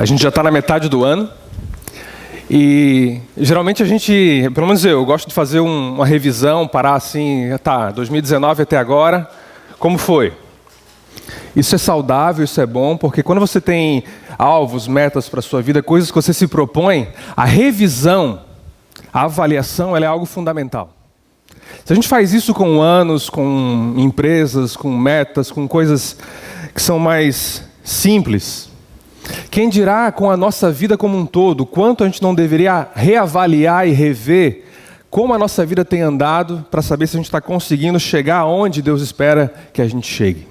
A gente já está na metade do ano e geralmente a gente, pelo menos eu gosto de fazer uma revisão, parar assim, 2019 até agora, como foi? Isso é saudável, isso é bom, porque quando você tem alvos, metas para a sua vida, coisas que você se propõe, a revisão, a avaliação, ela é algo fundamental. Se a gente faz isso com anos, com empresas, com metas, com coisas que são mais simples, quem dirá com a nossa vida como um todo, quanto a gente não deveria reavaliar e rever como a nossa vida tem andado para saber se a gente está conseguindo chegar aonde Deus espera que a gente chegue.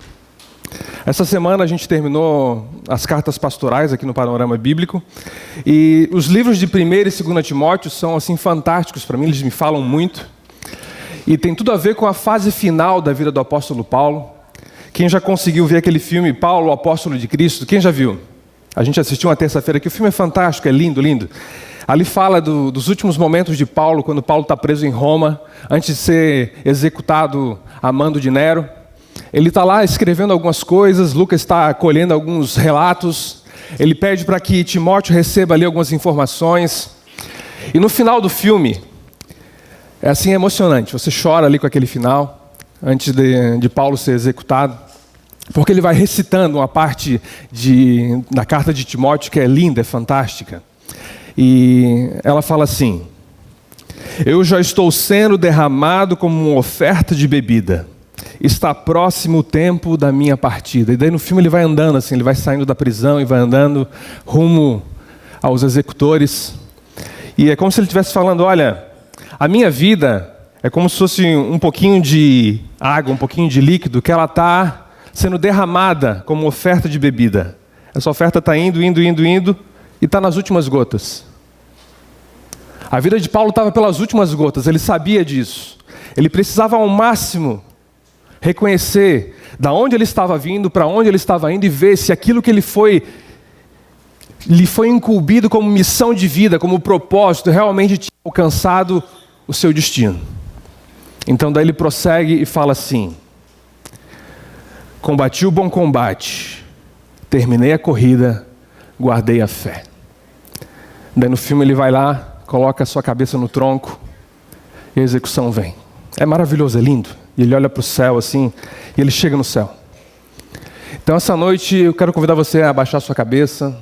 Essa semana a gente terminou as cartas pastorais aqui no Panorama Bíblico e os livros de 1º e 2º Timóteo são assim fantásticos para mim, eles me falam muito e tem tudo a ver com a fase final da vida do apóstolo Paulo. Quem já conseguiu ver aquele filme Paulo, o Apóstolo de Cristo? Quem já viu? A gente assistiu uma terça-feira aqui, o filme é fantástico, é lindo, lindo. Ali fala dos últimos momentos de Paulo, quando Paulo está preso em Roma, antes de ser executado a mando de Nero. Ele está lá escrevendo algumas coisas, Lucas está colhendo alguns relatos, ele pede para que Timóteo receba ali algumas informações. E no final do filme, é assim emocionante, você chora ali com aquele final, antes de Paulo ser executado. Porque ele vai recitando uma parte da carta de Timóteo que é linda, é fantástica. E ela fala assim: eu já estou sendo derramado como uma oferta de bebida. Está próximo o tempo da minha partida. E daí no filme ele vai andando assim, ele vai saindo da prisão e vai andando rumo aos executores. E é como se ele estivesse falando, olha, a minha vida é como se fosse um pouquinho de água, um pouquinho de líquido que ela está sendo derramada como oferta de bebida. Essa oferta está indo e está nas últimas gotas. A vida de Paulo estava pelas últimas gotas, ele sabia disso. Ele precisava ao máximo reconhecer da onde ele estava vindo, para onde ele estava indo e ver se aquilo que lhe foi incumbido como missão de vida, como propósito, realmente tinha alcançado o seu destino. Então daí ele prossegue e fala assim: combati o bom combate, terminei a corrida, guardei a fé. Daí no filme ele vai lá, coloca a sua cabeça no tronco e a execução vem. É maravilhoso, é lindo. E ele olha para o céu assim, e ele chega no céu. Então essa noite eu quero convidar você a abaixar sua cabeça,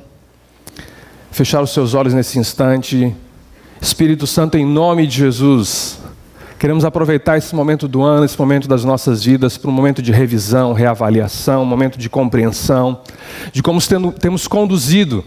fechar os seus olhos nesse instante. Espírito Santo, em nome de Jesus, queremos aproveitar esse momento do ano, esse momento das nossas vidas, para um momento de revisão, reavaliação, um momento de compreensão, de como temos conduzido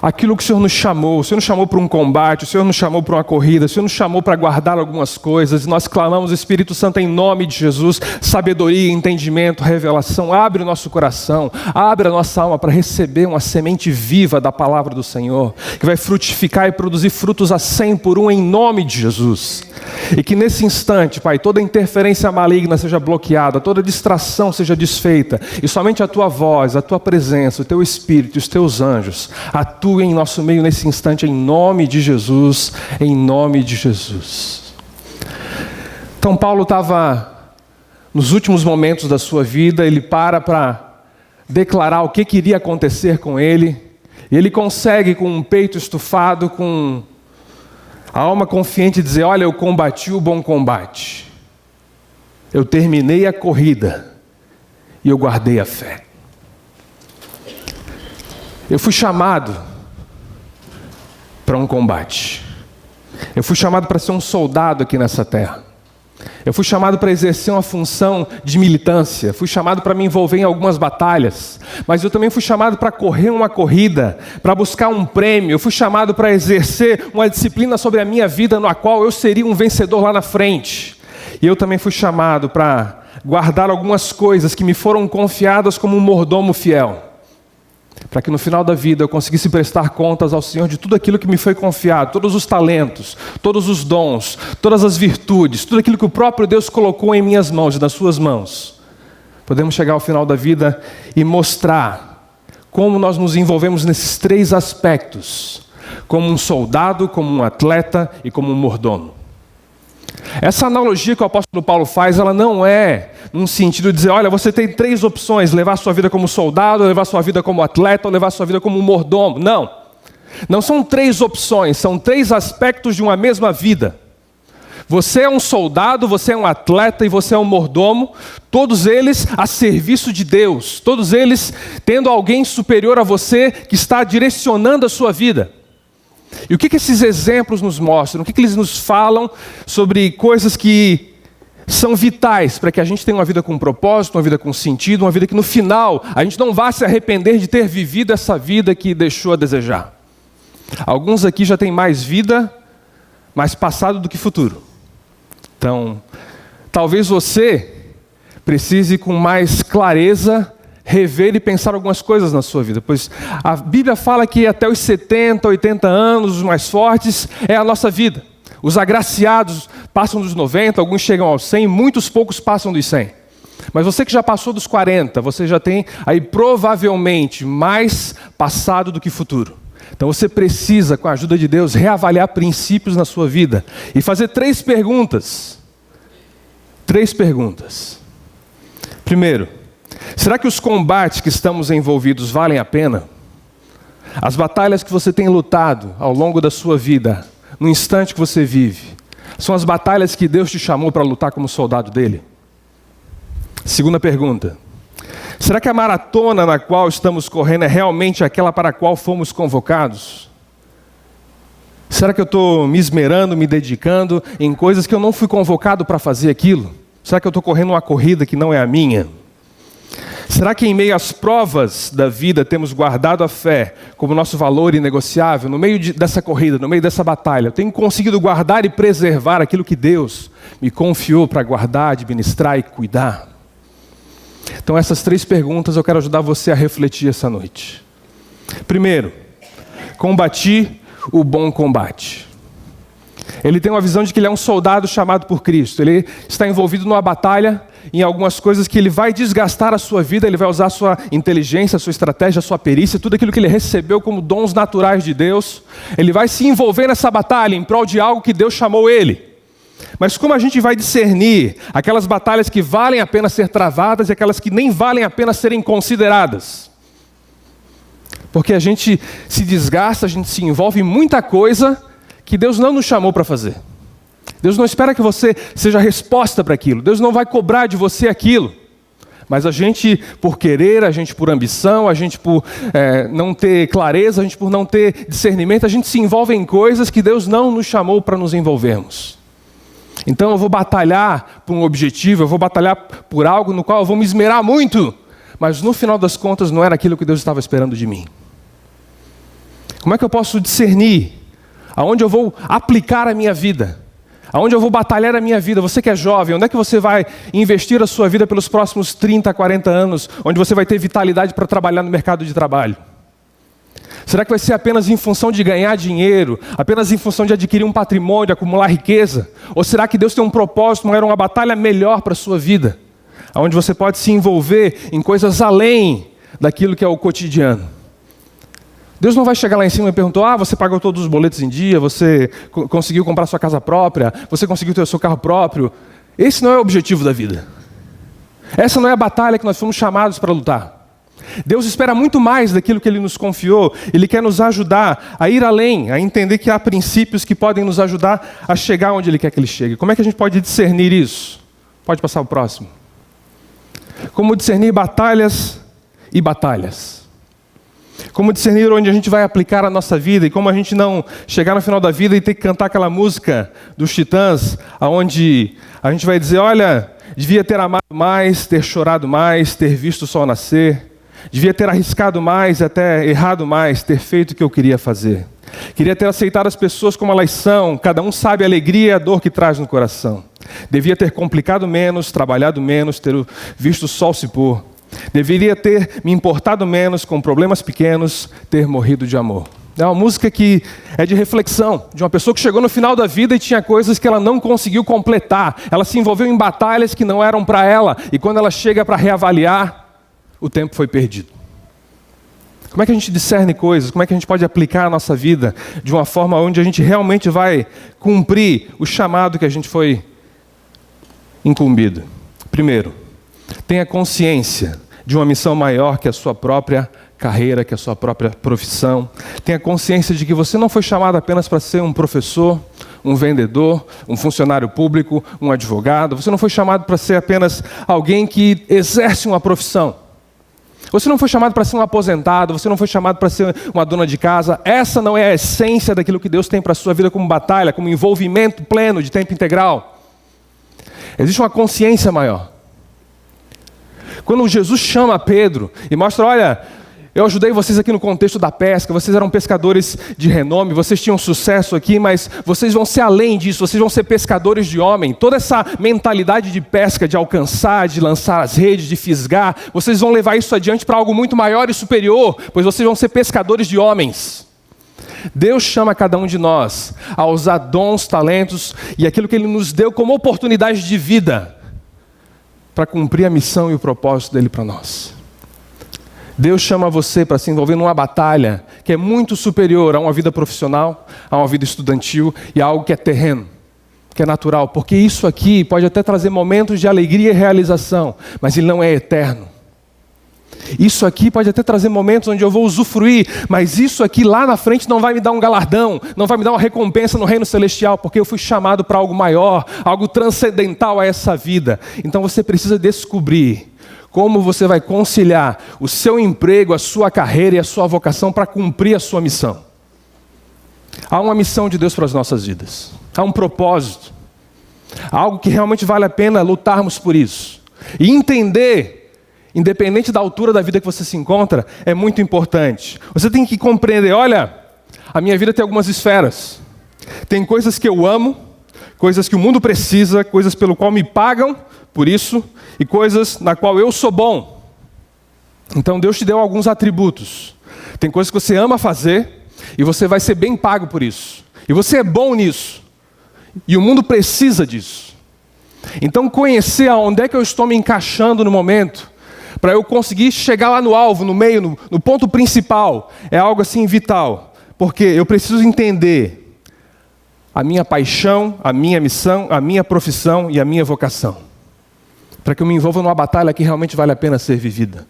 aquilo que o Senhor nos chamou. O Senhor nos chamou para um combate, o Senhor nos chamou para uma corrida, o Senhor nos chamou para guardar algumas coisas, e nós clamamos, Espírito Santo, em nome de Jesus, sabedoria, entendimento, revelação. Abre o nosso coração, abre a nossa alma para receber uma semente viva da palavra do Senhor, que vai frutificar e produzir frutos a 100 por 1 em nome de Jesus. E que nesse instante, Pai, toda interferência maligna seja bloqueada, toda distração seja desfeita, e somente a Tua voz, a Tua presença, o Teu Espírito e os Teus anjos atuem em nosso meio nesse instante, em nome de Jesus, em nome de Jesus. Então Paulo estava nos últimos momentos da sua vida, ele para declarar o que iria acontecer com ele, e ele consegue com um peito estufado, com a alma confiante dizer: olha, eu combati o bom combate, eu terminei a corrida e eu guardei a fé. Eu fui chamado para um combate. Eu fui chamado para ser um soldado aqui nessa terra. Eu fui chamado para exercer uma função de militância. Fui chamado para me envolver em algumas batalhas. Mas eu também fui chamado para correr uma corrida, para buscar um prêmio. Eu fui chamado para exercer uma disciplina sobre a minha vida, na qual eu seria um vencedor lá na frente. E eu também fui chamado para guardar algumas coisas que me foram confiadas como um mordomo fiel, para que no final da vida eu conseguisse prestar contas ao Senhor de tudo aquilo que me foi confiado, todos os talentos, todos os dons, todas as virtudes, tudo aquilo que o próprio Deus colocou em minhas mãos e nas suas mãos. Podemos chegar ao final da vida e mostrar como nós nos envolvemos nesses 3 aspectos, como um soldado, como um atleta e como um mordomo. Essa analogia que o apóstolo Paulo faz, ela não é num sentido de dizer, olha, você tem 3 opções, levar sua vida como soldado, levar sua vida como atleta, ou levar sua vida como mordomo. Não. Não são 3 opções, são 3 aspectos de uma mesma vida. Você é um soldado, você é um atleta e você é um mordomo, todos eles a serviço de Deus, todos eles tendo alguém superior a você que está direcionando a sua vida. E o que esses exemplos nos mostram? O que eles nos falam sobre coisas que são vitais para que a gente tenha uma vida com propósito, uma vida com sentido, uma vida que no final a gente não vá se arrepender de ter vivido essa vida que deixou a desejar. Alguns aqui já têm mais vida, mais passado do que futuro. Então, talvez você precise com mais clareza rever e pensar algumas coisas na sua vida, pois a Bíblia fala que até os 70, 80 anos, os mais fortes, é a nossa vida. Os agraciados passam dos 90, alguns chegam aos 100, muitos poucos passam dos 100. Mas você que já passou dos 40, você já tem aí provavelmente mais passado do que futuro. Então você precisa, com a ajuda de Deus, reavaliar princípios na sua vida e fazer 3 perguntas. 3 perguntas. Primeiro, será que os combates que estamos envolvidos valem a pena? As batalhas que você tem lutado ao longo da sua vida, no instante que você vive, são as batalhas que Deus te chamou para lutar como soldado dele? Segunda pergunta. Será que a maratona na qual estamos correndo é realmente aquela para a qual fomos convocados? Será que eu estou me esmerando, me dedicando em coisas que eu não fui convocado para fazer aquilo? Será que eu estou correndo uma corrida que não é a minha? Será que em meio às provas da vida temos guardado a fé como nosso valor inegociável? No meio dessa corrida, no meio dessa batalha, eu tenho conseguido guardar e preservar aquilo que Deus me confiou para guardar, administrar e cuidar? Então essas 3 perguntas eu quero ajudar você a refletir essa noite. Primeiro, combati o bom combate. Ele tem uma visão de que ele é um soldado chamado por Cristo. Ele está envolvido numa batalha, em algumas coisas que ele vai desgastar a sua vida, ele vai usar a sua inteligência, a sua estratégia, a sua perícia, tudo aquilo que ele recebeu como dons naturais de Deus. Ele vai se envolver nessa batalha em prol de algo que Deus chamou ele. Mas como a gente vai discernir aquelas batalhas que valem a pena ser travadas e aquelas que nem valem a pena serem consideradas? Porque a gente se desgasta, a gente se envolve em muita coisa que Deus não nos chamou para fazer. Deus não espera que você seja a resposta para aquilo. Deus não vai cobrar de você aquilo. Mas a gente, por querer, a gente por ambição, a gente por não ter clareza, a gente por não ter discernimento, a gente se envolve em coisas que Deus não nos chamou para nos envolvermos. Então eu vou batalhar por um objetivo, eu vou batalhar por algo no qual eu vou me esmerar muito, mas no final das contas não era aquilo que Deus estava esperando de mim. Como é que eu posso discernir aonde eu vou aplicar a minha vida? Aonde eu vou batalhar a minha vida? Você que é jovem, onde é que você vai investir a sua vida pelos próximos 30, 40 anos, onde você vai ter vitalidade para trabalhar no mercado de trabalho? Será que vai ser apenas em função de ganhar dinheiro, apenas em função de adquirir um patrimônio, de acumular riqueza? Ou será que Deus tem um propósito, uma batalha melhor para a sua vida? Onde você pode se envolver em coisas além daquilo que é o cotidiano. Deus não vai chegar lá em cima e perguntar, você pagou todos os boletos em dia, você conseguiu comprar sua casa própria, você conseguiu ter o seu carro próprio. Esse não é o objetivo da vida. Essa não é a batalha que nós fomos chamados para lutar. Deus espera muito mais daquilo que Ele nos confiou. Ele quer nos ajudar a ir além, a entender que há princípios que podem nos ajudar a chegar onde Ele quer que Ele chegue. Como é que a gente pode discernir isso? Pode passar o próximo. Como discernir batalhas e batalhas. Como discernir onde a gente vai aplicar a nossa vida e como a gente não chegar no final da vida e ter que cantar aquela música dos Titãs, onde a gente vai dizer, olha, devia ter amado mais, ter chorado mais, ter visto o sol nascer. Devia ter arriscado mais, até errado mais, ter feito o que eu queria fazer. Queria ter aceitado as pessoas como elas são, cada um sabe a alegria e a dor que traz no coração. Devia ter complicado menos, trabalhado menos, ter visto o sol se pôr. Deveria ter me importado menos com problemas pequenos, ter morrido de amor. É uma música que é de reflexão, de uma pessoa que chegou no final da vida e tinha coisas que ela não conseguiu completar. Ela se envolveu em batalhas que não eram para ela, e quando ela chega para reavaliar, o tempo foi perdido. Como é que a gente discerne coisas? Como é que a gente pode aplicar a nossa vida de uma forma onde a gente realmente vai cumprir o chamado que a gente foi incumbido? Primeiro, tenha consciência de uma missão maior que a sua própria carreira, que a sua própria profissão. Tenha consciência de que você não foi chamado apenas para ser um professor, um vendedor, um funcionário público, um advogado. Você não foi chamado para ser apenas alguém que exerce uma profissão. Você não foi chamado para ser um aposentado, você não foi chamado para ser uma dona de casa. Essa não é a essência daquilo que Deus tem para a sua vida como batalha, como envolvimento pleno de tempo integral. Existe uma consciência maior. Quando Jesus chama Pedro e mostra, olha, eu ajudei vocês aqui no contexto da pesca, vocês eram pescadores de renome, vocês tinham sucesso aqui, mas vocês vão ser além disso, vocês vão ser pescadores de homem. Toda essa mentalidade de pesca, de alcançar, de lançar as redes, de fisgar, vocês vão levar isso adiante para algo muito maior e superior, pois vocês vão ser pescadores de homens. Deus chama cada um de nós a usar dons, talentos e aquilo que Ele nos deu como oportunidade de vida para cumprir a missão e o propósito dEle para nós. Deus chama você para se envolver numa batalha que é muito superior a uma vida profissional, a uma vida estudantil e a algo que é terreno, que é natural. Porque isso aqui pode até trazer momentos de alegria e realização, mas ele não é eterno. Isso aqui pode até trazer momentos onde eu vou usufruir, mas isso aqui lá na frente não vai me dar um galardão, não vai me dar uma recompensa no reino celestial, porque eu fui chamado para algo maior, algo transcendental a essa vida. Então você precisa descobrir como você vai conciliar o seu emprego, a sua carreira e a sua vocação para cumprir a sua missão. Há uma missão de Deus para as nossas vidas. Há um propósito. Há algo que realmente vale a pena lutarmos por isso. E entender, independente da altura da vida que você se encontra, é muito importante. Você tem que compreender, olha, a minha vida tem algumas esferas. Tem coisas que eu amo, coisas que o mundo precisa, coisas pelo qual me pagam por isso, e coisas na qual eu sou bom. Então Deus te deu alguns atributos. Tem coisas que você ama fazer, e você vai ser bem pago por isso. E você é bom nisso. E o mundo precisa disso. Então conhecer aonde é que eu estou me encaixando no momento, para eu conseguir chegar lá no alvo, no meio, no ponto principal, é algo assim vital. Porque eu preciso entender a minha paixão, a minha missão, a minha profissão e a minha vocação, para que eu me envolva numa batalha que realmente vale a pena ser vivida.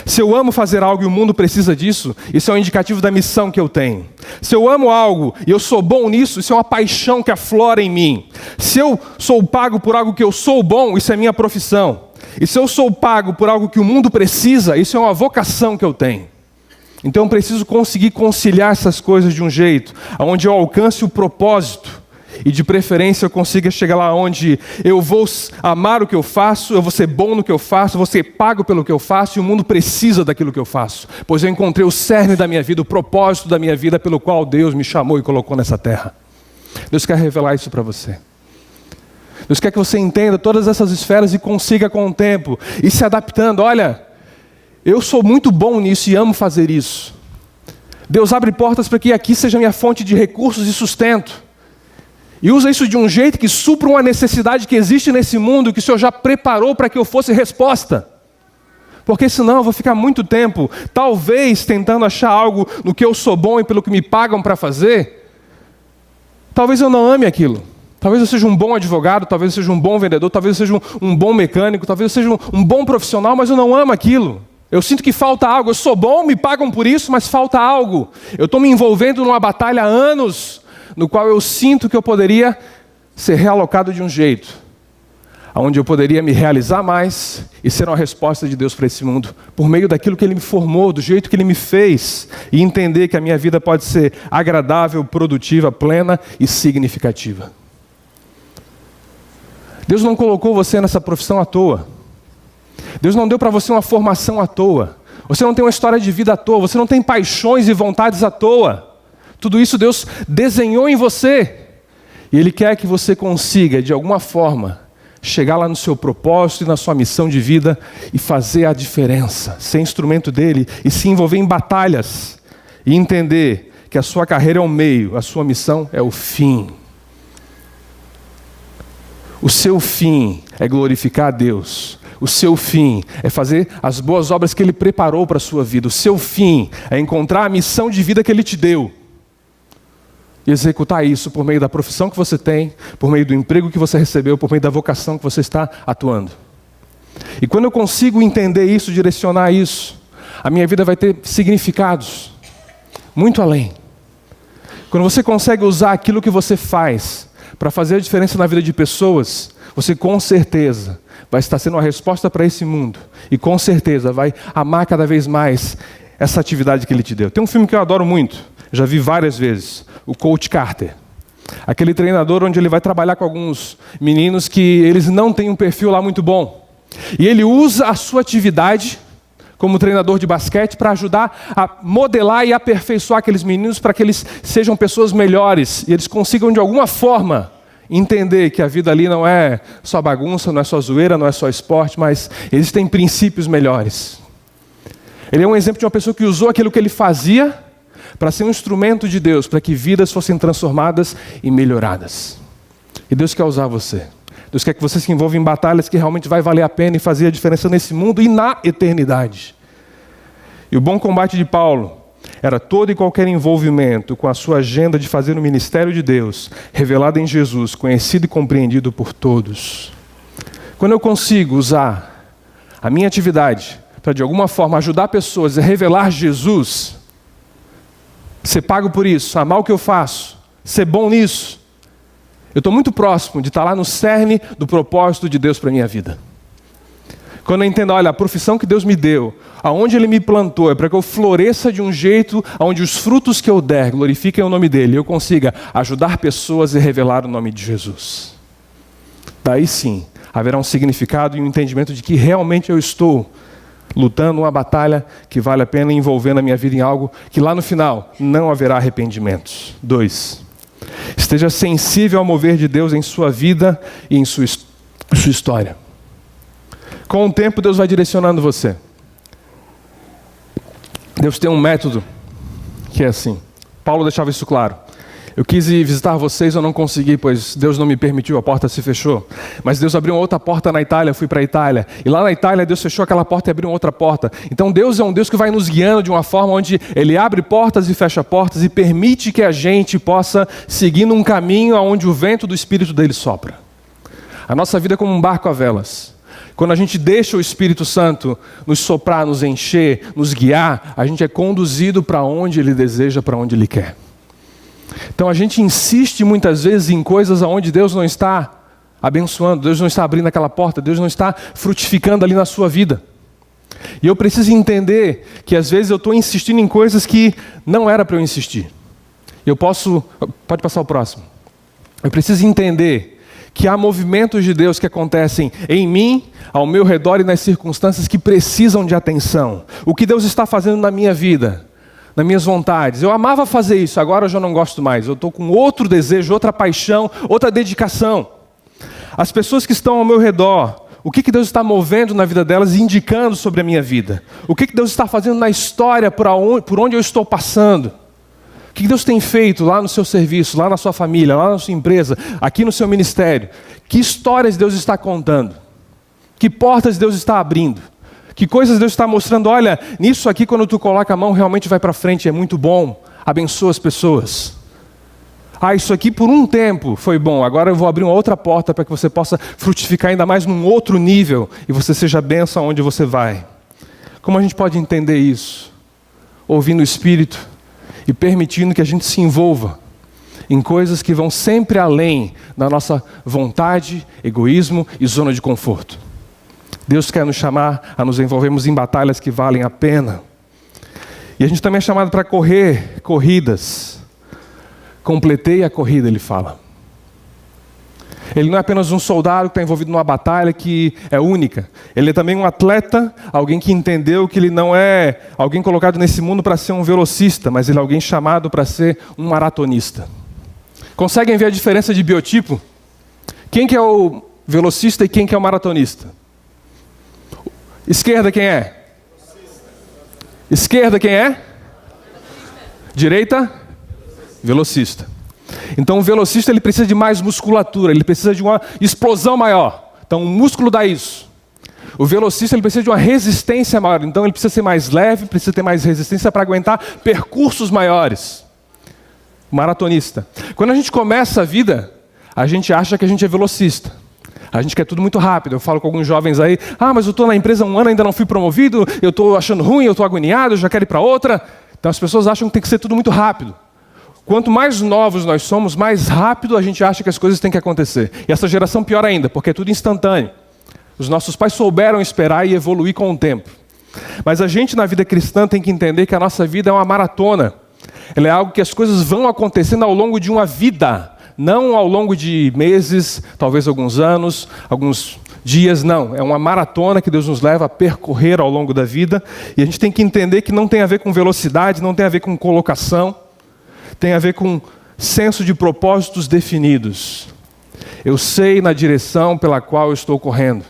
Se eu amo fazer algo e o mundo precisa disso, isso é um indicativo da missão que eu tenho. Se eu amo algo e eu sou bom nisso, isso é uma paixão que aflora em mim. Se eu sou pago por algo que eu sou bom, isso é minha profissão. E se eu sou pago por algo que o mundo precisa, isso é uma vocação que eu tenho. Então eu preciso conseguir conciliar essas coisas de um jeito onde eu alcance o propósito. E de preferência eu consiga chegar lá onde eu vou amar o que eu faço, eu vou ser bom no que eu faço, eu vou ser pago pelo que eu faço, e o mundo precisa daquilo que eu faço. Pois eu encontrei o cerne da minha vida, o propósito da minha vida pelo qual Deus me chamou e colocou nessa terra. Deus quer revelar isso para você. Deus quer que você entenda todas essas esferas e consiga com o tempo ir se adaptando. Olha, eu sou muito bom nisso e amo fazer isso. Deus abre portas para que aqui seja minha fonte de recursos e sustento. E usa isso de um jeito que supra uma necessidade que existe nesse mundo, que o Senhor já preparou para que eu fosse resposta. Porque senão eu vou ficar muito tempo, talvez tentando achar algo no que eu sou bom e pelo que me pagam para fazer. Talvez eu não ame aquilo. Talvez eu seja um bom advogado, talvez eu seja um bom vendedor, talvez eu seja um bom mecânico, talvez eu seja um bom profissional, mas eu não amo aquilo. Eu sinto que falta algo. Eu sou bom, me pagam por isso, mas falta algo. Eu estou me envolvendo numa batalha há anos, no qual eu sinto que eu poderia ser realocado de um jeito, onde eu poderia me realizar mais e ser uma resposta de Deus para esse mundo, por meio daquilo que Ele me formou, do jeito que Ele me fez, e entender que a minha vida pode ser agradável, produtiva, plena e significativa. Deus não colocou você nessa profissão à toa. Deus não deu para você uma formação à toa. Você não tem uma história de vida à toa, você não tem paixões e vontades à toa. Tudo isso Deus desenhou em você. E Ele quer que você consiga, de alguma forma, chegar lá no seu propósito e na sua missão de vida e fazer a diferença, ser instrumento dEle e se envolver em batalhas e entender que a sua carreira é o meio, a sua missão é o fim. O seu fim é glorificar a Deus O seu fim é fazer as boas obras que Ele preparou para a sua vida. O seu fim é encontrar a missão de vida que Ele te deu. E executar isso por meio da profissão que você tem, por meio do emprego que você recebeu, por meio da vocação que você está atuando. E quando eu consigo entender isso, direcionar isso, a minha vida vai ter significados muito além. Quando você consegue usar aquilo que você faz para fazer a diferença na vida de pessoas, você com certeza vai estar sendo uma resposta para esse mundo. E com certeza vai amar cada vez mais essa atividade que Ele te deu. Tem um filme que eu adoro muito, já vi várias vezes, o Coach Carter. Aquele treinador onde ele vai trabalhar com alguns meninos que eles não têm um perfil lá muito bom. E ele usa a sua atividade como treinador de basquete para ajudar a modelar e aperfeiçoar aqueles meninos para que eles sejam pessoas melhores e eles consigam de alguma forma entender que a vida ali não é só bagunça, não é só zoeira, não é só esporte, mas existem princípios melhores. Ele é um exemplo de uma pessoa que usou aquilo que ele fazia para ser um instrumento de Deus, para que vidas fossem transformadas e melhoradas. E Deus quer usar você. Deus quer que você se envolva em batalhas que realmente vai valer a pena e fazer a diferença nesse mundo e na eternidade. E o bom combate de Paulo era todo e qualquer envolvimento com a sua agenda de fazer o ministério de Deus, revelado em Jesus, conhecido e compreendido por todos. Quando eu consigo usar a minha atividade para de alguma forma ajudar pessoas a revelar Jesus, ser pago por isso, amar o que eu faço, ser bom nisso, eu estou muito próximo de estar lá no cerne do propósito de Deus para a minha vida. Quando eu entendo, olha, a profissão que Deus me deu, aonde Ele me plantou, é para que eu floresça de um jeito onde os frutos que eu der glorifiquem o nome dEle e eu consiga ajudar pessoas e revelar o nome de Jesus. Daí sim, haverá um significado e um entendimento de que realmente eu estou lutando uma batalha que vale a pena, envolvendo a minha vida em algo que lá no final não haverá arrependimentos. 2. Esteja sensível ao mover de Deus em sua vida e em sua história. Com o tempo, Deus vai direcionando você. Deus tem um método que é assim. Paulo deixava isso claro. Eu quis ir visitar vocês, eu não consegui, pois Deus não me permitiu, a porta se fechou. Mas Deus abriu uma outra porta na Itália, eu fui para a Itália. E lá na Itália, Deus fechou aquela porta e abriu outra porta. Então Deus é um Deus que vai nos guiando de uma forma onde Ele abre portas e fecha portas e permite que a gente possa seguir num caminho onde o vento do Espírito dele sopra. A nossa vida é como um barco a velas. Quando a gente deixa o Espírito Santo nos soprar, nos encher, nos guiar, a gente é conduzido para onde Ele deseja, para onde Ele quer. Então a gente insiste muitas vezes em coisas onde Deus não está abençoando, Deus não está abrindo aquela porta, Deus não está frutificando ali na sua vida. E eu preciso entender que às vezes eu estou insistindo em coisas que não era para eu insistir. Pode passar o próximo. Eu preciso entender que há movimentos de Deus que acontecem em mim, ao meu redor e nas circunstâncias que precisam de atenção. O que Deus está fazendo na minha vida, nas minhas vontades. Eu amava fazer isso, agora eu já não gosto mais. Eu estou com outro desejo, outra paixão, outra dedicação. As pessoas que estão ao meu redor, o que Deus está movendo na vida delas e indicando sobre a minha vida? O que Deus está fazendo na história por onde eu estou passando? O que Deus tem feito lá no seu serviço, lá na sua família, lá na sua empresa, aqui no seu ministério? Que histórias Deus está contando? Que portas Deus está abrindo? Que coisas Deus está mostrando? Olha, nisso aqui quando tu coloca a mão realmente vai para frente, é muito bom, abençoa as pessoas. Isso aqui por um tempo foi bom, agora eu vou abrir uma outra porta para que você possa frutificar ainda mais num outro nível e você seja bênção onde você vai. Como a gente pode entender isso? Ouvindo o Espírito e permitindo que a gente se envolva em coisas que vão sempre além da nossa vontade, egoísmo e zona de conforto. Deus quer nos chamar a nos envolvermos em batalhas que valem a pena. E a gente também é chamado para correr corridas. Completei a corrida, ele fala. Ele não é apenas um soldado que está envolvido numa batalha que é única. Ele é também um atleta, alguém que entendeu que ele não é alguém colocado nesse mundo para ser um velocista, mas ele é alguém chamado para ser um maratonista. Conseguem ver a diferença de biotipo? Quem que é o velocista e quem que é o maratonista? Esquerda quem é? Esquerda quem é? Direita? Velocista. Então o velocista ele precisa de mais musculatura, ele precisa de uma explosão maior. Então o músculo dá isso. O velocista ele precisa de uma resistência maior, então ele precisa ser mais leve, precisa ter mais resistência para aguentar percursos maiores. Maratonista. Quando a gente começa a vida, a gente acha que a gente é velocista. A gente quer tudo muito rápido. Eu falo com alguns jovens aí, mas eu estou na empresa há 1 ano, ainda não fui promovido, eu estou achando ruim, eu estou agoniado, eu já quero ir para outra. Então as pessoas acham que tem que ser tudo muito rápido. Quanto mais novos nós somos, mais rápido a gente acha que as coisas têm que acontecer. E essa geração pior ainda, porque é tudo instantâneo. Os nossos pais souberam esperar e evoluir com o tempo. Mas a gente na vida cristã tem que entender que a nossa vida é uma maratona. Ela é algo que as coisas vão acontecendo ao longo de uma vida. Não ao longo de meses, talvez alguns anos, alguns dias, não. É uma maratona que Deus nos leva a percorrer ao longo da vida. E a gente tem que entender que não tem a ver com velocidade, não tem a ver com colocação. Tem a ver com senso de propósitos definidos. Eu sei na direção pela qual eu estou correndo.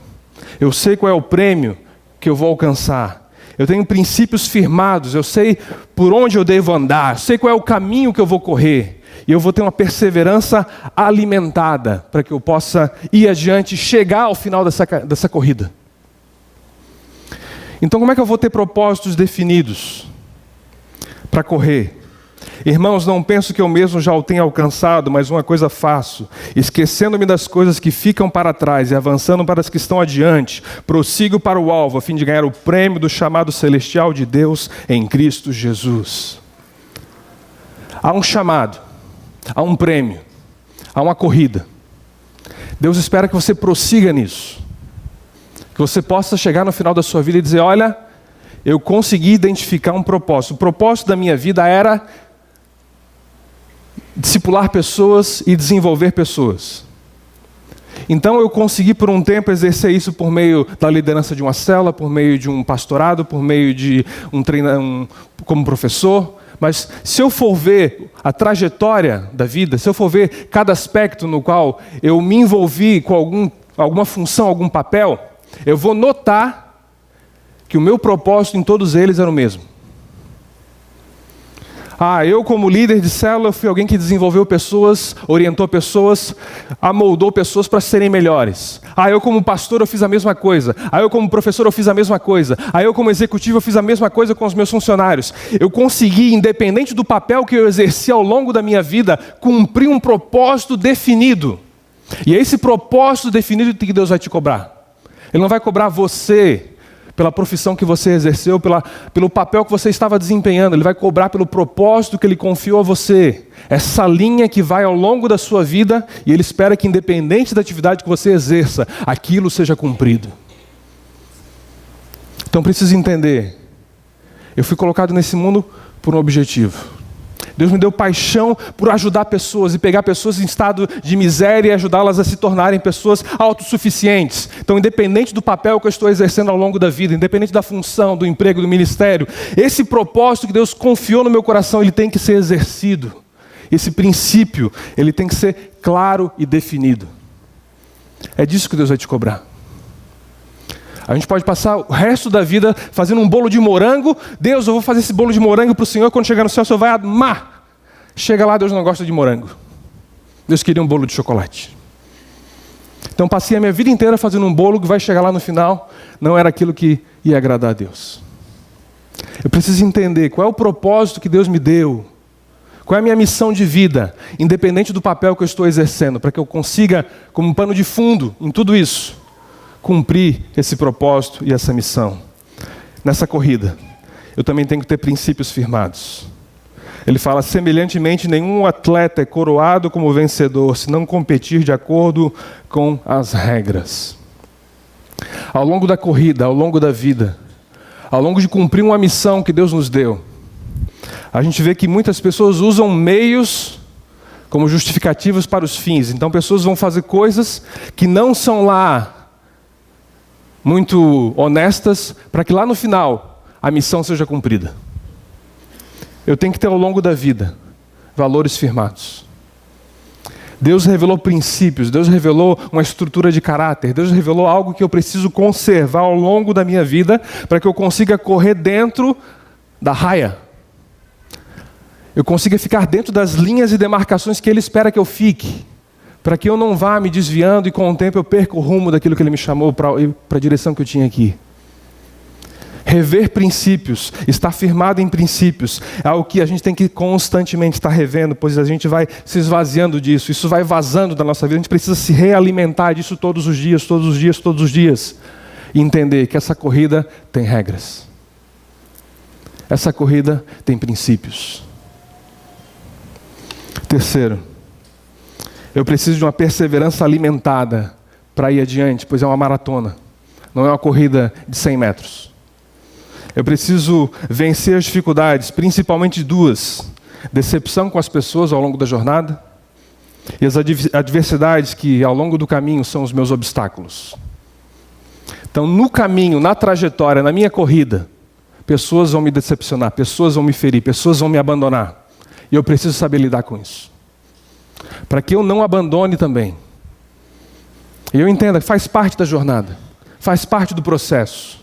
Eu sei qual é o prêmio que eu vou alcançar. Eu tenho princípios firmados. Eu sei por onde eu devo andar. Eu sei qual é o caminho que eu vou correr. E eu vou ter uma perseverança alimentada para que eu possa ir adiante e chegar ao final dessa corrida. Então, como é que eu vou ter propósitos definidos para correr? Irmãos, não penso que eu mesmo já o tenha alcançado, mas uma coisa faço, esquecendo-me das coisas que ficam para trás e avançando para as que estão adiante, prossigo para o alvo, a fim de ganhar o prêmio do chamado celestial de Deus em Cristo Jesus. Há um chamado, há um prêmio, há uma corrida. Deus espera que você prossiga nisso, que você possa chegar no final da sua vida e dizer, olha, eu consegui identificar um propósito. O propósito da minha vida era discipular pessoas e desenvolver pessoas. Então eu consegui por um tempo exercer isso por meio da liderança de uma célula, por meio de um pastorado, por meio de como professor. Mas se eu for ver a trajetória da vida, se eu for ver cada aspecto no qual eu me envolvi com alguma função, algum papel, eu vou notar que o meu propósito em todos eles era o mesmo. Eu como líder de célula fui alguém que desenvolveu pessoas, orientou pessoas, amoldou pessoas para serem melhores. Eu como pastor eu fiz a mesma coisa. Eu como professor eu fiz a mesma coisa. Eu como executivo eu fiz a mesma coisa com os meus funcionários. Eu consegui, independente do papel que eu exerci ao longo da minha vida, cumprir um propósito definido. E é esse propósito definido que Deus vai te cobrar. Ele não vai cobrar você pela profissão que você exerceu, pelo papel que você estava desempenhando. Ele vai cobrar pelo propósito que Ele confiou a você. Essa linha que vai ao longo da sua vida e Ele espera que, independente da atividade que você exerça, aquilo seja cumprido. Então, preciso entender. Eu fui colocado nesse mundo por um objetivo. Deus me deu paixão por ajudar pessoas e pegar pessoas em estado de miséria e ajudá-las a se tornarem pessoas autossuficientes. Então, independente do papel que eu estou exercendo ao longo da vida, independente da função, do emprego, do ministério, esse propósito que Deus confiou no meu coração, ele tem que ser exercido. Esse princípio, ele tem que ser claro e definido. É disso que Deus vai te cobrar. A gente pode passar o resto da vida fazendo um bolo de morango. Deus, eu vou fazer esse bolo de morango para o Senhor. Quando chegar no céu, o Senhor vai amar. Chega lá, Deus não gosta de morango. Deus queria um bolo de chocolate. Então passei a minha vida inteira fazendo um bolo que vai chegar lá no final. Não era aquilo que ia agradar a Deus. Eu preciso entender qual é o propósito que Deus me deu. Qual é a minha missão de vida, independente do papel que eu estou exercendo, para que eu consiga, como um pano de fundo em tudo isso, cumprir esse propósito e essa missão. Nessa corrida, eu também tenho que ter princípios firmados. Ele fala, semelhantemente, nenhum atleta é coroado como vencedor, se não competir de acordo com as regras. Ao longo da corrida, ao longo da vida, ao longo de cumprir uma missão que Deus nos deu, a gente vê que muitas pessoas usam meios como justificativos para os fins. Então, pessoas vão fazer coisas que não são lá muito honestas, para que lá no final a missão seja cumprida. Eu tenho que ter ao longo da vida valores firmados. Deus revelou princípios, Deus revelou uma estrutura de caráter, Deus revelou algo que eu preciso conservar ao longo da minha vida, para que eu consiga correr dentro da raia. Eu consiga ficar dentro das linhas e demarcações que Ele espera que eu fique, para que eu não vá me desviando e com o tempo eu perca o rumo daquilo que Ele me chamou para a direção que eu tinha aqui. Rever princípios, estar firmado em princípios, é algo que a gente tem que constantemente estar revendo, pois a gente vai se esvaziando disso, isso vai vazando da nossa vida, a gente precisa se realimentar disso todos os dias, todos os dias, todos os dias, e entender que essa corrida tem regras. Essa corrida tem princípios. Terceiro, eu preciso de uma perseverança alimentada para ir adiante, pois é uma maratona, não é uma corrida de 100 metros. Eu preciso vencer as dificuldades, principalmente duas: decepção com as pessoas ao longo da jornada e as adversidades que ao longo do caminho são os meus obstáculos. Então, no caminho, na trajetória, na minha corrida, pessoas vão me decepcionar, pessoas vão me ferir, pessoas vão me abandonar. E eu preciso saber lidar com isso, para que eu não abandone também. E eu entendo que faz parte da jornada, faz parte do processo.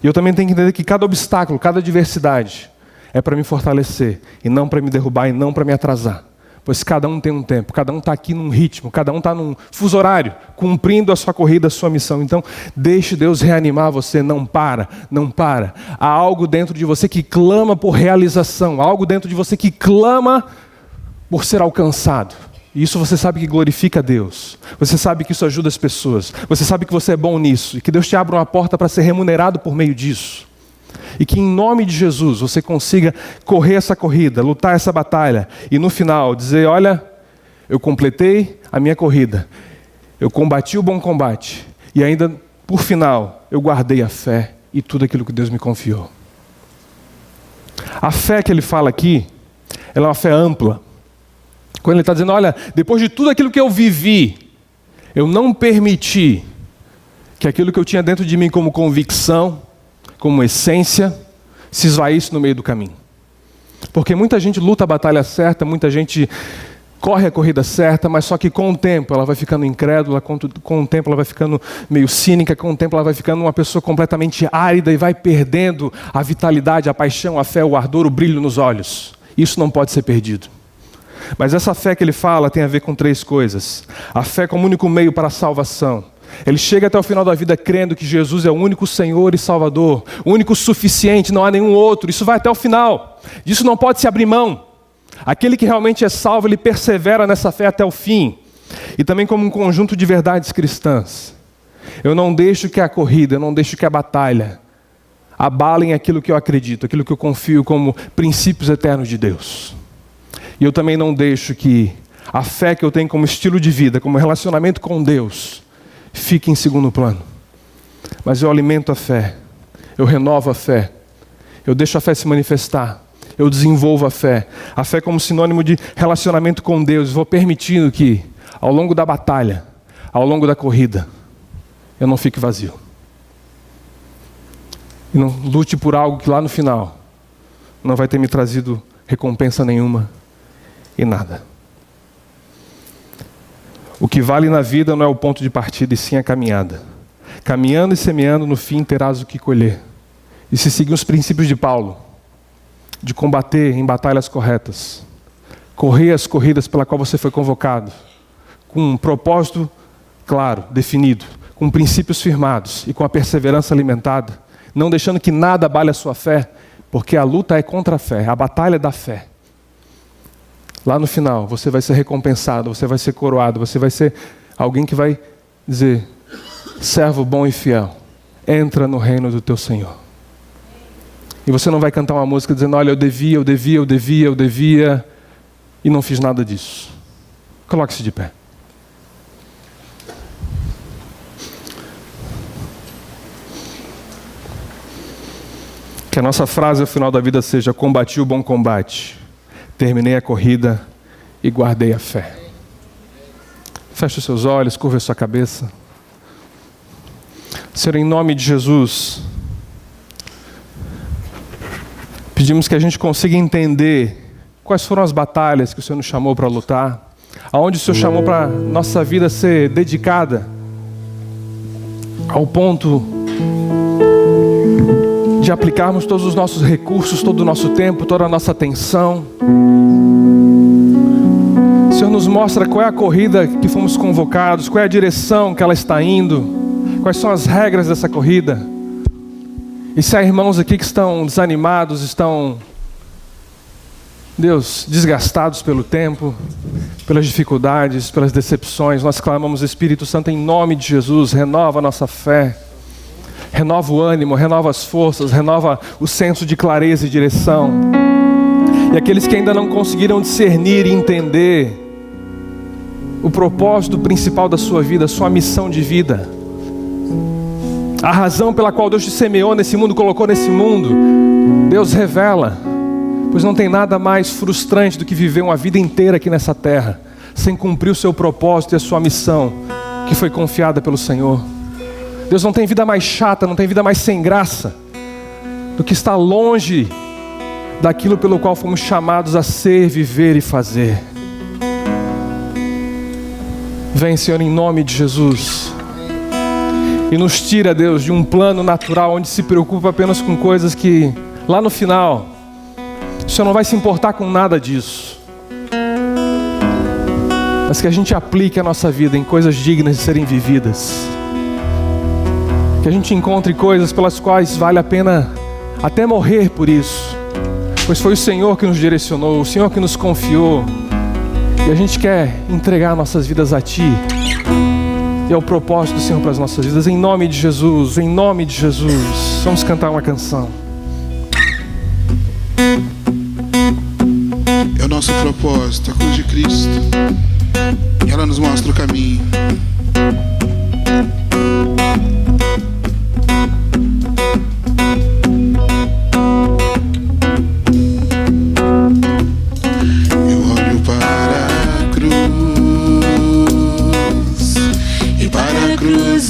E eu também tenho que entender que cada obstáculo, cada adversidade é para me fortalecer, e não para me derrubar, e não para me atrasar. Pois cada um tem um tempo, cada um está aqui num ritmo, cada um está num fuso horário, cumprindo a sua corrida, a sua missão. Então, deixe Deus reanimar você, não para, não para. Há algo dentro de você que clama por realização, há algo dentro de você que clama por ser alcançado. E isso você sabe que glorifica a Deus. Você sabe que isso ajuda as pessoas. Você sabe que você é bom nisso. E que Deus te abra uma porta para ser remunerado por meio disso. E que em nome de Jesus você consiga correr essa corrida, lutar essa batalha. E no final dizer, olha, eu completei a minha corrida. Eu combati o bom combate. E ainda, por final, eu guardei a fé e tudo aquilo que Deus me confiou. A fé que ele fala aqui, ela é uma fé ampla. Quando ele está dizendo, olha, depois de tudo aquilo que eu vivi, eu não permiti que aquilo que eu tinha dentro de mim como convicção, como essência, se esvaísse no meio do caminho. Porque muita gente luta a batalha certa, muita gente corre a corrida certa, mas só que com o tempo ela vai ficando incrédula, com o tempo ela vai ficando meio cínica, com o tempo ela vai ficando uma pessoa completamente árida e vai perdendo a vitalidade, a paixão, a fé, o ardor, o brilho nos olhos. Isso não pode ser perdido. Mas essa fé que ele fala tem a ver com 3 coisas. A fé como único meio para a salvação. Ele chega até o final da vida crendo que Jesus é o único Senhor e Salvador, o único suficiente, não há nenhum outro. Isso vai até o final. Disso não pode se abrir mão. Aquele que realmente é salvo, ele persevera nessa fé até o fim. E também como um conjunto de verdades cristãs. Eu não deixo que a corrida, eu não deixo que a batalha abalem aquilo que eu acredito, aquilo que eu confio como princípios eternos de Deus. E eu também não deixo que a fé que eu tenho como estilo de vida, como relacionamento com Deus, fique em segundo plano. Mas eu alimento a fé, eu renovo a fé, eu deixo a fé se manifestar, eu desenvolvo a fé como sinônimo de relacionamento com Deus. Vou permitindo que, ao longo da batalha, ao longo da corrida, eu não fique vazio. E não lute por algo que lá no final não vai ter me trazido recompensa nenhuma e nada. O que vale na vida não é o ponto de partida, e sim a caminhada. Caminhando e semeando, no fim terás o que colher. E se seguir os princípios de Paulo, de combater em batalhas corretas, correr as corridas pela qual você foi convocado, com um propósito claro, definido, com princípios firmados e com a perseverança alimentada, não deixando que nada abale a sua fé, porque a luta é contra a fé, a batalha é da fé. Lá no final, você vai ser recompensado, você vai ser coroado, você vai ser alguém que vai dizer, servo bom e fiel, entra no reino do teu Senhor. E você não vai cantar uma música dizendo, olha, eu devia, e não fiz nada disso. Coloque-se de pé. Que a nossa frase ao final da vida seja, combati o bom combate, terminei a corrida e guardei a fé. Feche os seus olhos, curva a sua cabeça. Senhor, em nome de Jesus, pedimos que a gente consiga entender quais foram as batalhas que o Senhor nos chamou para lutar, aonde o Senhor chamou para nossa vida ser dedicada ao ponto de aplicarmos todos os nossos recursos, todo o nosso tempo, toda a nossa atenção. Senhor, nos mostra qual é a corrida que fomos convocados, qual é a direção que ela está indo, quais são as regras dessa corrida. E se há irmãos aqui que estão desanimados, estão, Deus, desgastados pelo tempo, pelas dificuldades, pelas decepções, nós clamamos, Espírito Santo, em nome de Jesus, renova a nossa fé, renova o ânimo, renova as forças, renova o senso de clareza e direção. E aqueles que ainda não conseguiram discernir e entender o propósito principal da sua vida, a sua missão de vida, a razão pela qual Deus te semeou nesse mundo, colocou nesse mundo, Deus revela, pois não tem nada mais frustrante do que viver uma vida inteira aqui nessa terra, sem cumprir o seu propósito e a sua missão, que foi confiada pelo Senhor. Deus não tem vida mais chata, não tem vida mais sem graça, do que estar longe daquilo pelo qual fomos chamados a ser, viver e fazer. Vem, Senhor, em nome de Jesus, e nos tira, Deus, de um plano natural onde se preocupa apenas com coisas que, lá no final, o Senhor não vai se importar com nada disso. Mas que a gente aplique a nossa vida em coisas dignas de serem vividas. Que a gente encontre coisas pelas quais vale a pena até morrer por isso. Pois foi o Senhor que nos direcionou, o Senhor que nos confiou. E a gente quer entregar nossas vidas a Ti. E é o propósito do Senhor para as nossas vidas. Em nome de Jesus, em nome de Jesus. Vamos cantar uma canção. É o nosso propósito, a cruz de Cristo. E ela nos mostra o caminho.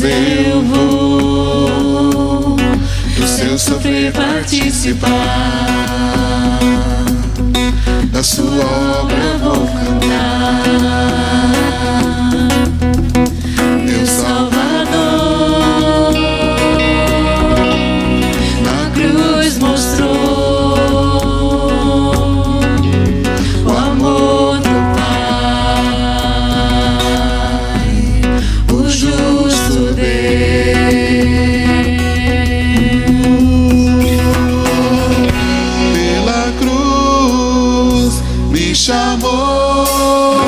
Eu vou do seu sofrer participar, da sua obra vou cantar. Meu Salvador na cruz mostrou o amor do Pai, o justo Pela cruz me chamou,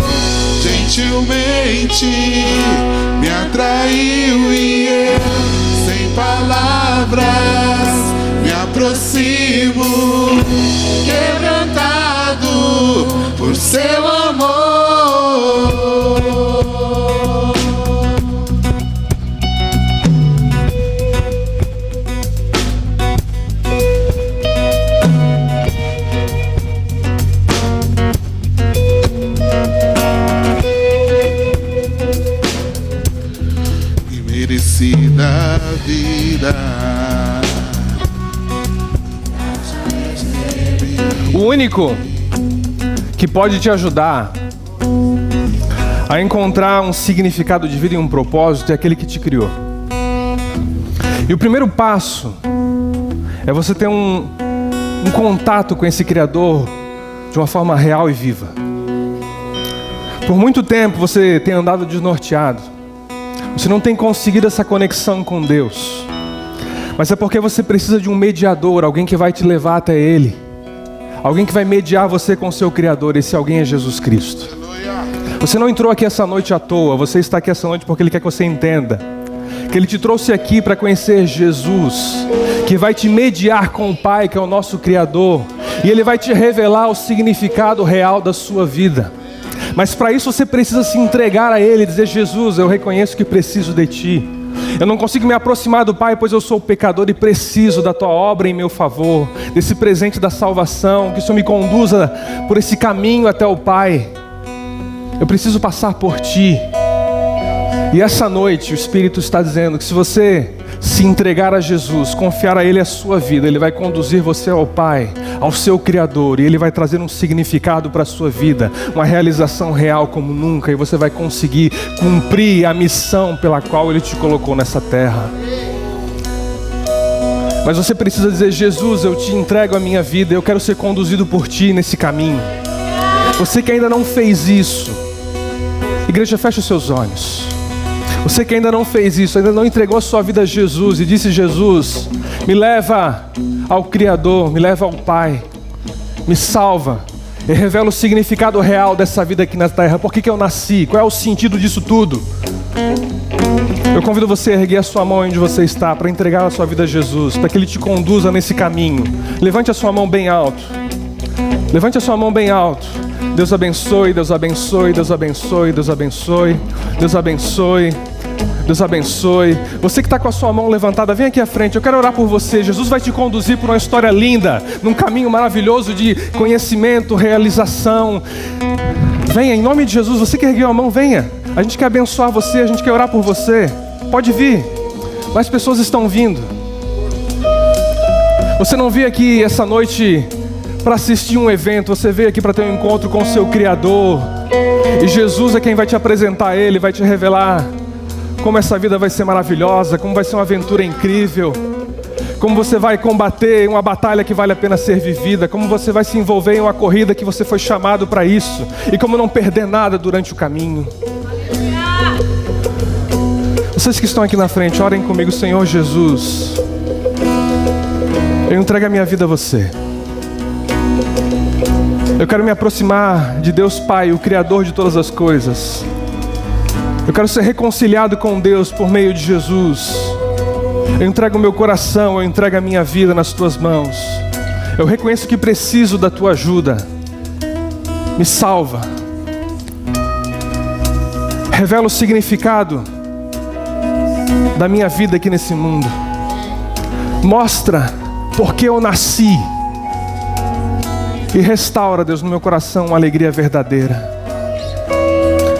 gentilmente me atraiu e eu, sem palavras, me aproximo, quebrantado por seu amor. Da vida, O único que pode te ajudar a encontrar um significado de vida e um propósito é aquele que te criou. E o primeiro passo é você ter um contato com esse Criador de uma forma real e viva. Por muito tempo você tem andado desnorteado. Você não tem conseguido essa conexão com Deus. Mas é porque você precisa de um mediador, alguém que vai te levar até Ele. Alguém que vai mediar você com o seu Criador. Esse alguém é Jesus Cristo. Você não entrou aqui essa noite à toa. Você está aqui essa noite porque Ele quer que você entenda que Ele te trouxe aqui para conhecer Jesus, que vai te mediar com o Pai, que é o nosso Criador. E Ele vai te revelar o significado real da sua vida. Mas para isso você precisa se entregar a Ele e dizer: Jesus, eu reconheço que preciso de Ti. Eu não consigo me aproximar do Pai, pois eu sou pecador e preciso da Tua obra em meu favor, desse presente da salvação, que o Senhor me conduza por esse caminho até o Pai. Eu preciso passar por Ti. E essa noite o Espírito está dizendo que se você se entregar a Jesus, confiar a Ele a sua vida, Ele vai conduzir você ao Pai, ao seu Criador, e Ele vai trazer um significado para a sua vida, uma realização real como nunca, e você vai conseguir cumprir a missão pela qual Ele te colocou nessa terra. Mas você precisa dizer: Jesus, eu te entrego a minha vida, eu quero ser conduzido por Ti nesse caminho. Você que ainda não fez isso, Igreja, feche os seus olhos. Você que ainda não fez isso, ainda não entregou a sua vida a Jesus e disse: Jesus, me leva ao Criador, me leva ao Pai, me salva e revela o significado real dessa vida aqui na terra. Por que eu nasci? Qual é o sentido disso tudo? Eu convido você a erguer a sua mão onde você está para entregar a sua vida a Jesus, para que Ele te conduza nesse caminho. Levante a sua mão bem alto. Levante a sua mão bem alto. Deus abençoe, Deus abençoe, Deus abençoe, Deus abençoe, Deus abençoe, Deus abençoe. Você que está com a sua mão levantada, vem aqui à frente, eu quero orar por você. Jesus vai te conduzir por uma história linda, num caminho maravilhoso de conhecimento, realização. Venha, em nome de Jesus, você que ergueu a mão, venha. A gente quer abençoar você, a gente quer orar por você. Pode vir, mais pessoas estão vindo. Você não veio aqui essa noite para assistir um evento, você veio aqui para ter um encontro com o seu Criador. E Jesus é quem vai te apresentar Ele, vai te revelar como essa vida vai ser maravilhosa, como vai ser uma aventura incrível, como você vai combater uma batalha que vale a pena ser vivida, como você vai se envolver em uma corrida que você foi chamado para isso, e como não perder nada durante o caminho. Vocês que estão aqui na frente, orem comigo. Senhor Jesus, eu entrego a minha vida a você. Eu quero me aproximar de Deus Pai, o Criador de todas as coisas. Eu quero ser reconciliado com Deus por meio de Jesus. Eu entrego o meu coração, eu entrego a minha vida nas tuas mãos. Eu reconheço que preciso da tua ajuda. Me salva. Revela o significado da minha vida aqui nesse mundo. Mostra por que eu nasci. E restaura, Deus, no meu coração uma alegria verdadeira.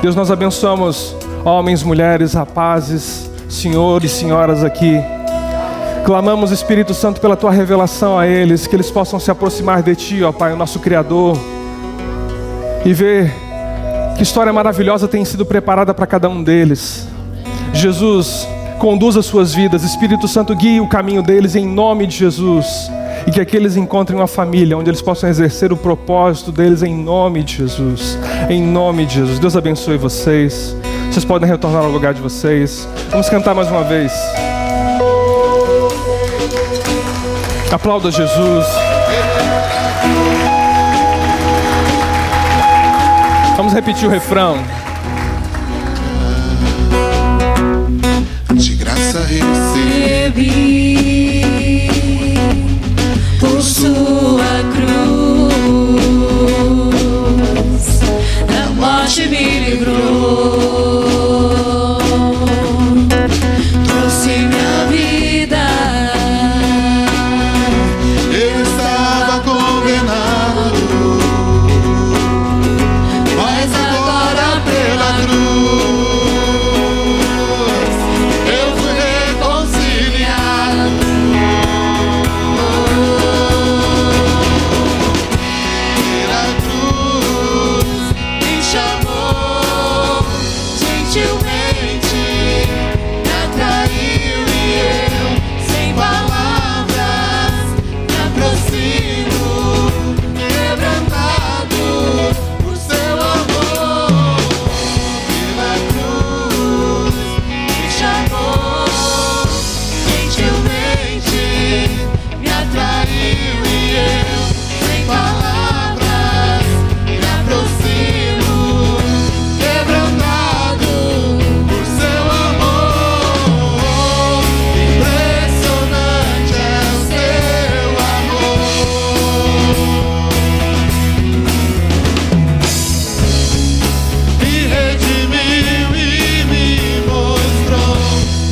Deus, nós abençoamos homens, mulheres, rapazes, senhores e senhoras aqui. Clamamos, Espírito Santo, pela tua revelação a eles, que eles possam se aproximar de ti, ó Pai, o nosso Criador, e ver que história maravilhosa tem sido preparada para cada um deles. Jesus, conduza suas vidas. Espírito Santo, guie o caminho deles em nome de Jesus. E que aqui eles encontrem uma família onde eles possam exercer o propósito deles em nome de Jesus. Em nome de Jesus. Deus abençoe vocês. Vocês podem retornar ao lugar de vocês. Vamos cantar mais uma vez. Aplauda Jesus. Vamos repetir o refrão. De graça recebi por sua cruz, da morte me livrou, trouxe minha vida. eu estava condenado, mas agora pela cruz eu fui reconciliado. Pela cruz me chamou gentilmente, me atraiu e eu, sem palavras, me aproximo, quebrantado por seu amor. Pela cruz me chamou gentilmente, me atraiu e eu, sem palavras, me aproximo, quebrantado por seu amor. Impressionante é o seu amor. Me redimiu e me mostrou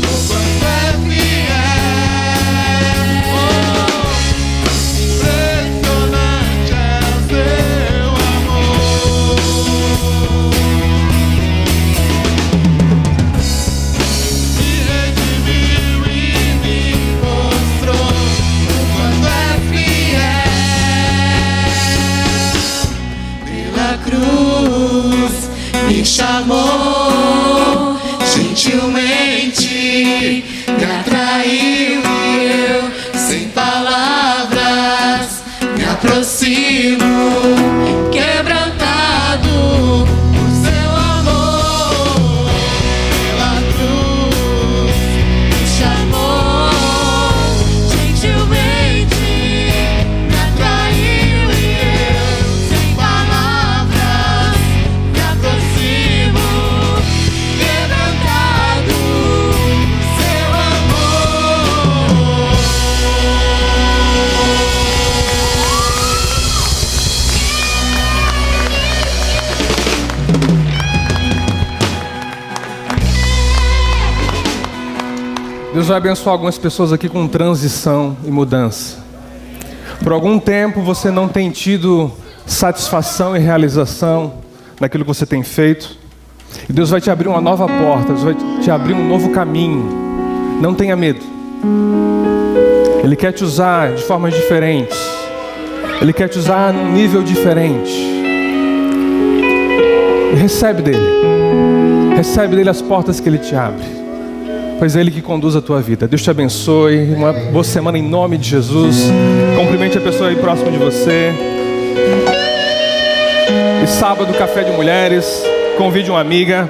o quanto é fiel. Impressionante é o seu amor. Me redimiu e me mostrou o quanto é fiel. Pela cruz me chamou gentilmente, me atraiu e eu, sem palavras, me aproximo, quebrantado por seu amor. Deus vai abençoar algumas pessoas aqui com transição e mudança. Por algum tempo você não tem tido satisfação e realização naquilo que você tem feito. E Deus vai te abrir uma nova porta, Deus vai te abrir um novo caminho. Não tenha medo. Ele quer te usar de formas diferentes. Ele quer te usar num nível diferente. E recebe dele. Recebe dele as portas que ele te abre. Pois é ele que conduz a tua vida. Deus te abençoe. Uma boa semana em nome de Jesus. Cumprimente a pessoa aí próximo de você. E sábado, café de mulheres. Convide uma amiga.